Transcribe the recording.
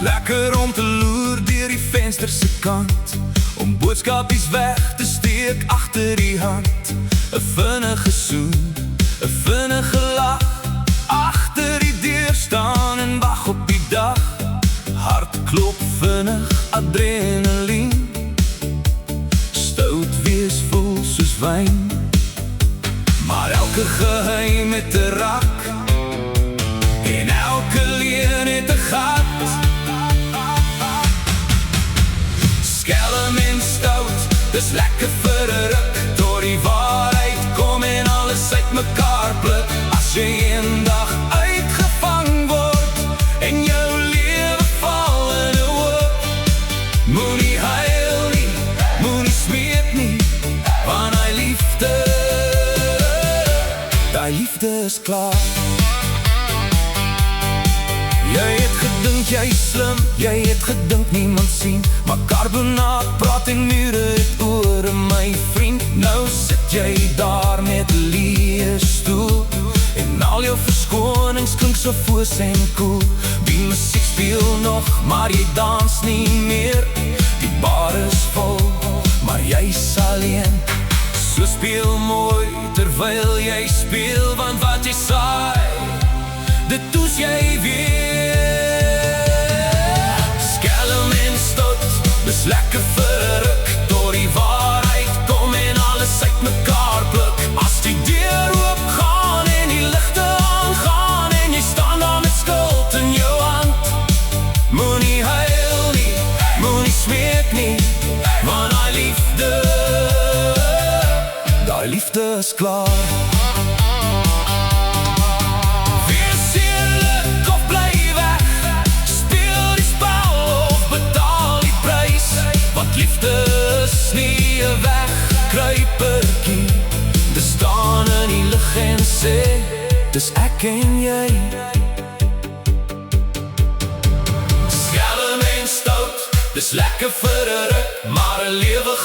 Lekker om te loer deur die venster se kant, om boodskapies weg te steek agter die hand. 'n Vinnige soen, 'n vinnige lach, agter die deur staan en wag op die dag. Hart klop vinnig, adrenalien, stout wees vol soos wyn, maar elke geheim het 'n rak en elke leuen het 'n gat. Skelm en stout, dis lekker vir 'n ruk, tot die waarheid kom en alles uit mekaar pluk. As jy eendag uitgevang word en jou lewe val in 'n hoop, moenie huil nie, moenie smeek nie, want daai liefde is klaar. Jy het gedink jy slim, jy het gedink niemand sien, maar karbonaat praat en mure het ore, my vriend. Nou sit jy daar met 'n leë stoel en al jou verskonings klink so foos en koel. Die musiek speel nog, maar jy dans nie meer. Die bar is vol, maar jy's alleen. So speel mooi terwyl jy speel, want wat jy saai, dit toes jy weer. Skelm en stout, dis lekker vir 'n ruk, tot die waarheid kom en alles uit mekaar pluk. As die deur oop gaan en die ligte aangaan en jy staan daar met skuld in jou hand, moenie huil nie, moenie smeek nie, want daai liefde is klaar. Liefde is nie 'n wegkruipertjie, dis staan in die lig en sê, dis ek en jy. Skelm en stout, dis lekker vir 'n ruk, maar 'n lewe